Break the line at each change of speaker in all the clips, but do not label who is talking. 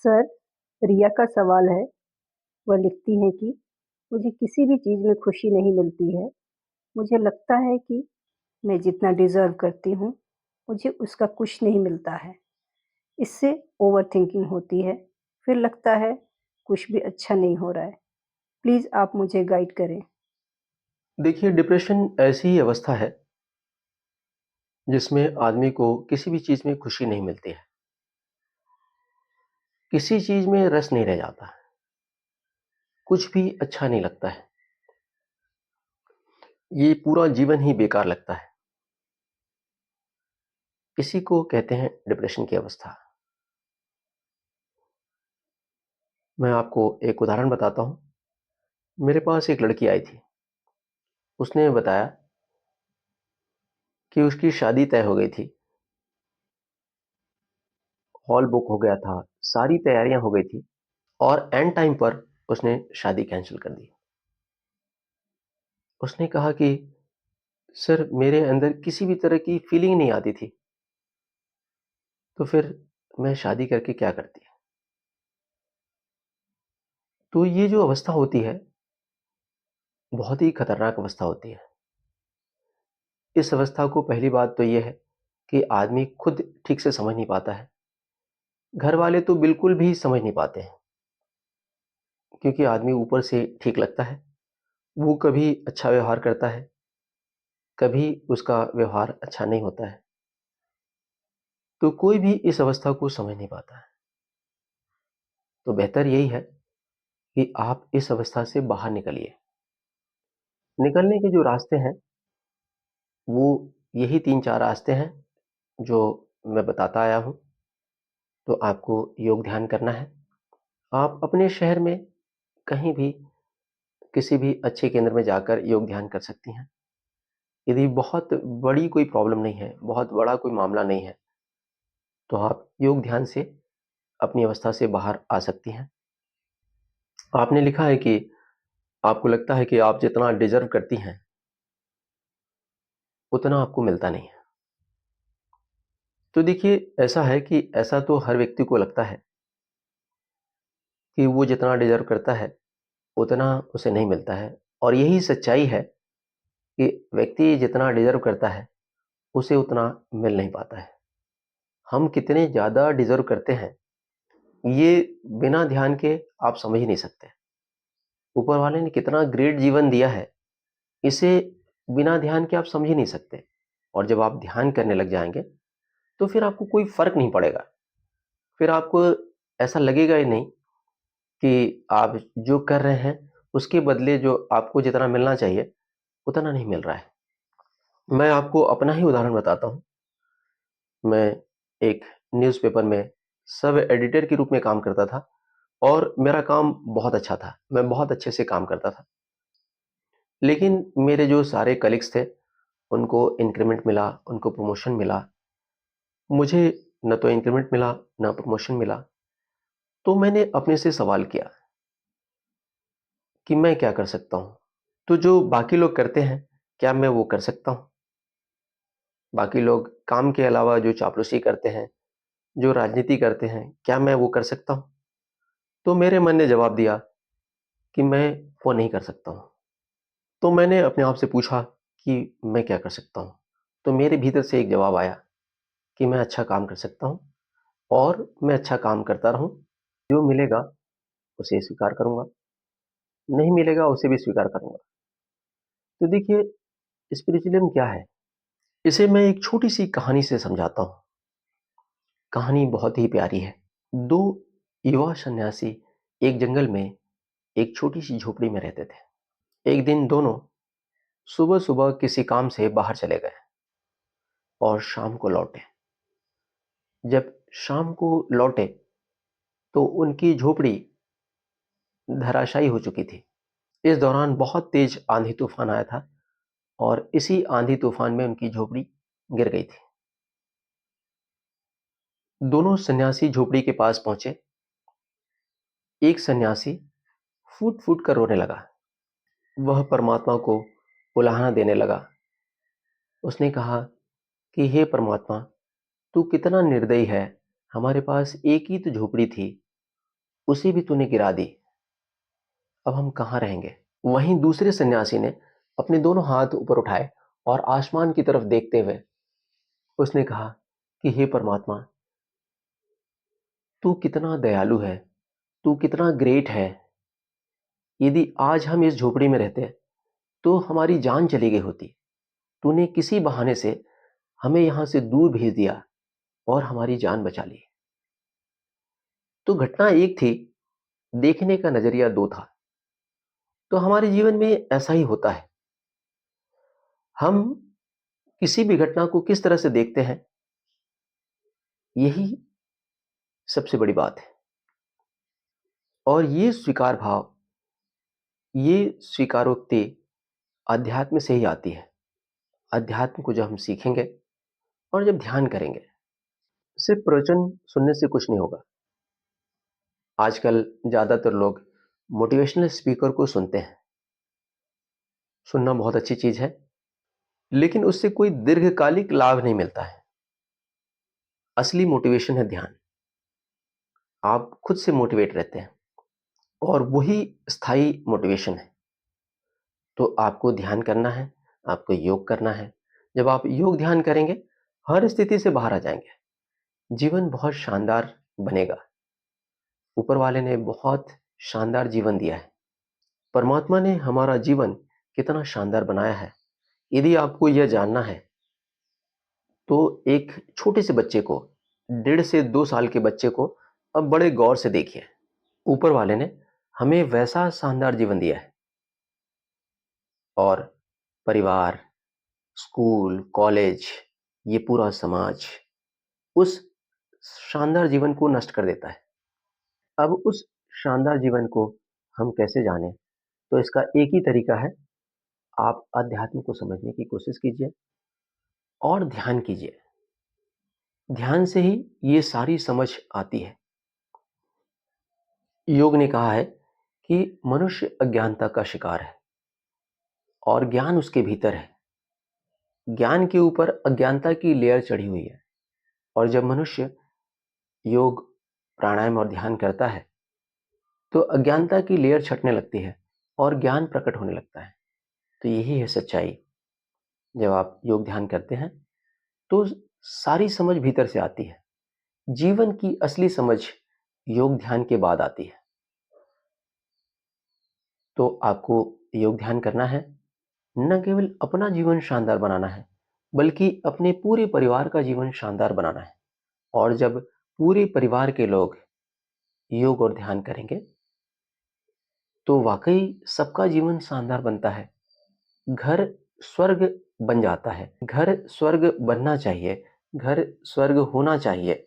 Sir, रिया का सवाल है। वह लिखती हैं कि मुझे किसी भी चीज़ में खुशी नहीं मिलती है। मुझे लगता है कि मैं जितना डिज़र्व करती हूँ, मुझे उसका कुछ नहीं मिलता है। इससे ओवरथिंकिंग होती है। फिर लगता है कुछ भी अच्छा नहीं हो रहा है। प्लीज़ आप मुझे गाइड करें।
देखिए, डिप्रेशन ऐसी ही अवस्था है जिसमें आदमी को किसी भी चीज़ में खुशी नहीं मिलती है। किसी चीज़ में रस नहीं रह जाता है। कुछ भी अच्छा नहीं लगता है। ये पूरा जीवन ही बेकार लगता है। इसी को कहते हैं डिप्रेशन की अवस्था। मैं आपको एक उदाहरण बताता हूँ। मेरे पास एक लड़की आई थी। उसने बताया कि उसकी शादी तय हो गई थी। हॉल बुक हो गया था, सारी तैयारियां हो गई थी और एंड टाइम पर उसने शादी कैंसिल कर दी। उसने कहा कि सर, मेरे अंदर किसी भी तरह की फीलिंग नहीं आती थी, तो फिर मैं शादी करके क्या करती। तो ये जो अवस्था होती है, बहुत ही खतरनाक अवस्था होती है। इस अवस्था को पहली बात तो ये है कि आदमी खुद ठीक से समझ नहीं पाता है। घर वाले तो बिल्कुल भी समझ नहीं पाते हैं, क्योंकि आदमी ऊपर से ठीक लगता है। वो कभी अच्छा व्यवहार करता है, कभी उसका व्यवहार अच्छा नहीं होता है। तो कोई भी इस अवस्था को समझ नहीं पाता है। तो बेहतर यही है कि आप इस अवस्था से बाहर निकलिए। निकलने के जो रास्ते हैं, वो यही 3-4 रास्ते हैं जो मैं बताता आया हूँ। तो आपको योग ध्यान करना है। आप अपने शहर में कहीं भी किसी भी अच्छे केंद्र में जाकर योग ध्यान कर सकती हैं। यदि बहुत बड़ी कोई प्रॉब्लम नहीं है, बहुत बड़ा कोई मामला नहीं है, तो आप योग ध्यान से अपनी अवस्था से बाहर आ सकती हैं। आपने लिखा है कि आपको लगता है कि आप जितना डिज़र्व करती हैं, उतना आपको मिलता नहीं है। तो देखिए, ऐसा है कि ऐसा तो हर व्यक्ति को लगता है कि वो जितना डिज़र्व करता है, उतना उसे नहीं मिलता है। और यही सच्चाई है कि व्यक्ति जितना डिज़र्व करता है, उसे उतना मिल नहीं पाता है। हम कितने ज़्यादा डिज़र्व करते हैं, ये बिना ध्यान के आप समझ ही नहीं सकते। ऊपर वाले ने कितना ग्रेट जीवन दिया है, इसे बिना ध्यान के आप समझ ही नहीं सकते। और जब आप ध्यान करने लग जाएँगे, तो फिर आपको कोई फ़र्क नहीं पड़ेगा। फिर आपको ऐसा लगेगा ही नहीं कि आप जो कर रहे हैं, उसके बदले जो आपको जितना मिलना चाहिए, उतना नहीं मिल रहा है। मैं आपको अपना ही उदाहरण बताता हूँ। मैं एक न्यूज़पेपर में सब एडिटर के रूप में काम करता था और मेरा काम बहुत अच्छा था। मैं बहुत अच्छे से काम करता था। लेकिन मेरे जो सारे कलीग्स थे, उनको इंक्रीमेंट मिला, उनको प्रमोशन मिला। मुझे न तो इंक्रीमेंट मिला, ना प्रमोशन मिला। तो मैंने अपने से सवाल किया कि मैं क्या कर सकता हूँ? तो जो बाकी लोग करते हैं, क्या मैं वो कर सकता हूँ? बाकी लोग काम के अलावा जो चापलूसी करते हैं, जो राजनीति करते हैं, क्या मैं वो कर सकता हूँ? तो मेरे मन ने जवाब दिया कि मैं वो नहीं कर सकता हूँ। तो मैंने अपने आप से पूछा कि मैं क्या कर सकता हूँ? तो मेरे भीतर से एक जवाब आया कि मैं अच्छा काम कर सकता हूँ और मैं अच्छा काम करता रहूँ। जो मिलेगा उसे स्वीकार करूँगा, नहीं मिलेगा उसे भी स्वीकार करूँगा। तो देखिए, स्पिरिचुअलिज़्म क्या है? इसे मैं एक छोटी-सी कहानी से समझाता हूँ। कहानी बहुत ही प्यारी है। 2 युवा सन्यासी एक जंगल में एक छोटी-सी झोपड़ी में रहते थे। एक दिन दोनों सुबह-सुबह किसी काम से बाहर चले गए और शाम को लौटे। जब शाम को लौटे, तो उनकी झोपड़ी धराशायी हो चुकी थी। इस दौरान बहुत तेज आंधी-तूफान आया था और इसी आंधी-तूफान में उनकी झोपड़ी गिर गई थी। दोनों सन्यासी झोपड़ी के पास पहुंचे। एक सन्यासी फूट-फूट कर रोने लगा। वह परमात्मा को उलाहना देने लगा। उसने कहा कि हे परमात्मा, तू कितना निर्दयी है। हमारे पास एक ही तो झोपड़ी थी उसे भी तूने गिरा दी, अब हम कहाँ रहेंगे। वहीं दूसरे सन्यासी ने अपने दोनों हाथ ऊपर उठाए और आसमान की तरफ देखते हुए उसने कहा कि हे परमात्मा, तू कितना दयालु है, तू कितना ग्रेट है। यदि आज हम इस झोपड़ी में रहते तो हमारी जान चली गई होती। तूने किसी बहाने से हमें यहां से दूर भेज दिया और हमारी जान बचा ली। तो घटना एक थी, देखने का नजरिया दो था। तो हमारे जीवन में ऐसा ही होता है। हम किसी भी घटना को किस तरह से देखते हैं, यही सबसे बड़ी बात है। और ये स्वीकार भाव, ये स्वीकारोक्ति अध्यात्म से ही आती है। अध्यात्म को जब हम सीखेंगे और जब ध्यान करेंगे, सिर्फ प्रवचन सुनने से कुछ नहीं होगा। आजकल ज्यादातर लोग मोटिवेशनल स्पीकर को सुनते हैं। सुनना बहुत अच्छी चीज है, लेकिन उससे कोई दीर्घकालिक लाभ नहीं मिलता है। असली मोटिवेशन है ध्यान। आप खुद से मोटिवेट रहते हैं और वही स्थायी मोटिवेशन है। तो आपको ध्यान करना है, आपको योग करना है। जब आप योग ध्यान करेंगे, हर स्थिति से बाहर आ जाएंगे। जीवन बहुत शानदार बनेगा। ऊपर वाले ने बहुत शानदार जीवन दिया है। परमात्मा ने हमारा जीवन कितना शानदार बनाया है, यदि आपको यह जानना है तो एक छोटे से बच्चे को, 1.5 से 2 साल के बच्चे को अब बड़े गौर से देखिए। ऊपर वाले ने हमें वैसा शानदार जीवन दिया है और परिवार, स्कूल, कॉलेज, ये पूरा समाज उस शानदार जीवन को नष्ट कर देता है। अब उस शानदार जीवन को हम कैसे जानें? तो इसका एक ही तरीका है, आप अध्यात्म को समझने की कोशिश कीजिए और ध्यान कीजिए। ध्यान से ही ये सारी समझ आती है। योग ने कहा है कि मनुष्य अज्ञानता का शिकार है और ज्ञान उसके भीतर है। ज्ञान के ऊपर अज्ञानता की लेयर चढ़ी हुई है। और जब मनुष्य योग, प्राणायाम और ध्यान करता है तो अज्ञानता की लेयर छटने लगती है और ज्ञान प्रकट होने लगता है। तो यही है सच्चाई। जब आप योग ध्यान करते हैं तो सारी समझ भीतर से आती है। जीवन की असली समझ योग ध्यान के बाद आती है। तो आपको योग ध्यान करना है, न केवल अपना जीवन शानदार बनाना है, बल्कि अपने पूरे परिवार का जीवन शानदार बनाना है। और जब पूरे परिवार के लोग योग और ध्यान करेंगे तो वाकई सबका जीवन शानदार बनता है। घर स्वर्ग बन जाता है। घर स्वर्ग बनना चाहिए, घर स्वर्ग होना चाहिए।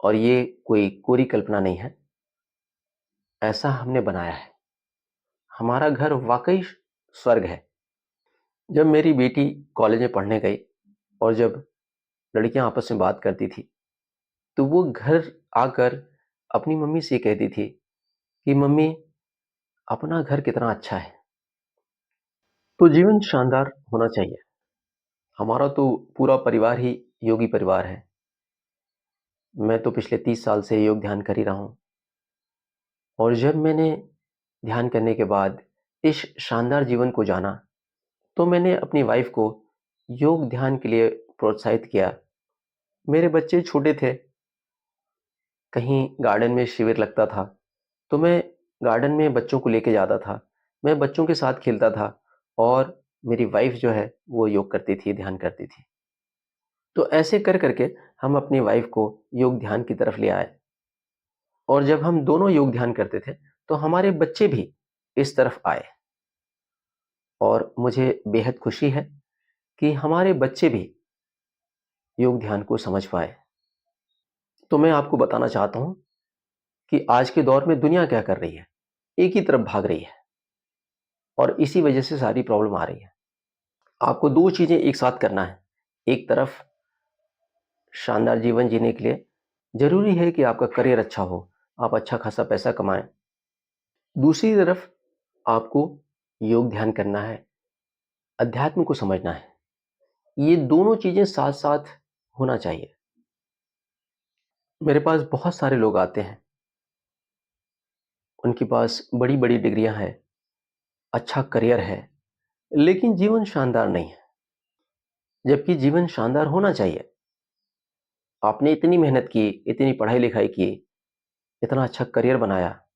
और ये कोई कोरी कल्पना नहीं है, ऐसा हमने बनाया है। हमारा घर वाकई स्वर्ग है। जब मेरी बेटी कॉलेज में पढ़ने गई और जब लड़कियां आपस में बात करती थी तो वो घर आकर अपनी मम्मी से कहती थी कि मम्मी, अपना घर कितना अच्छा है। तो जीवन शानदार होना चाहिए। हमारा तो पूरा परिवार ही योगी परिवार है। मैं तो पिछले 30 साल से योग ध्यान कर ही रहा हूँ। और जब मैंने ध्यान करने के बाद इस शानदार जीवन को जाना तो मैंने अपनी वाइफ को योग ध्यान के लिए प्रोत्साहित किया। मेरे बच्चे छोटे थे, कहीं गार्डन में शिविर लगता था तो मैं गार्डन में बच्चों को लेके जाता था। मैं बच्चों के साथ खेलता था और मेरी वाइफ जो है वो योग करती थी, ध्यान करती थी। तो ऐसे कर करके हम अपनी वाइफ को योग ध्यान की तरफ ले आए। और जब हम दोनों योग ध्यान करते थे तो हमारे बच्चे भी इस तरफ आए। और मुझे बेहद खुशी है कि हमारे बच्चे भी योग ध्यान को समझ पाए। तो मैं आपको बताना चाहता हूं कि आज के दौर में दुनिया क्या कर रही है। एक ही तरफ भाग रही है और इसी वजह से सारी प्रॉब्लम आ रही है। आपको दो चीजें एक साथ करना है। एक तरफ शानदार जीवन जीने के लिए जरूरी है कि आपका करियर अच्छा हो, आप अच्छा खासा पैसा कमाएं। दूसरी तरफ आपको योग ध्यान करना है, अध्यात्म को समझना है। ये दोनों चीजें साथ साथ होना चाहिए। मेरे पास बहुत सारे लोग आते हैं, उनके पास बड़ी-बड़ी डिग्रियाँ हैं, अच्छा करियर है, लेकिन जीवन शानदार नहीं है। जबकि जीवन शानदार होना चाहिए। आपने इतनी मेहनत की, इतनी पढ़ाई-लिखाई की, इतना अच्छा करियर बनाया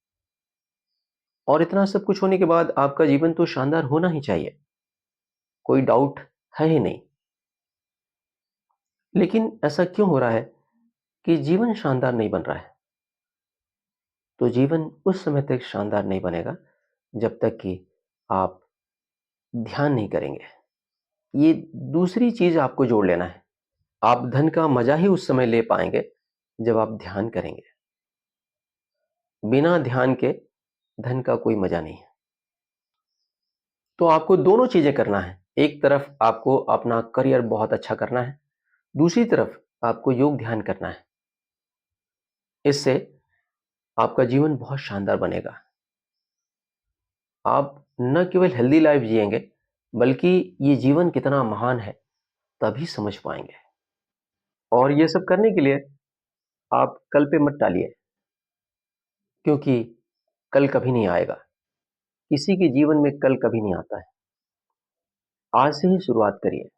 और इतना सब कुछ होने के बाद आपका जीवन तो शानदार होना ही चाहिए, कोई डाउट है ही नहीं। लेकिन ऐसा क्यों हो रहा है कि जीवन शानदार नहीं बन रहा है? तो जीवन उस समय तक शानदार नहीं बनेगा, जब तक कि आप ध्यान नहीं करेंगे। ये दूसरी चीज़ आपको जोड़ लेना है। आप धन का मज़ा ही उस समय ले पाएँगे, जब आप ध्यान करेंगे। बिना ध्यान के धन का कोई मज़ा नहीं है। तो आपको दोनों चीज़ें करना है। एक तरफ आपको अपना करियर बहुत अच्छा करना है, दूसरी तरफ आपको योग ध्यान करना है। इससे आपका जीवन बहुत शानदार बनेगा। आप न केवल हेल्दी लाइफ जिएँगे, बल्कि ये जीवन कितना महान है, तभी समझ पाएँगे। और ये सब करने के लिए आप कल पे मत टालिए, क्योंकि कल कभी नहीं आएगा। किसी के जीवन में कल कभी नहीं आता है। आज से ही शुरुआत करिए।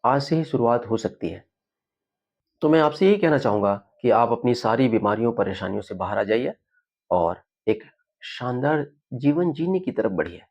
आज से ही शुरुआत हो सकती है। तो मैं आपसे यही कहना चाहूँगा कि आप अपनी सारी बीमारियों, परेशानियों से बाहर आ जाइए और एक शानदार जीवन जीने की तरफ बढ़िए।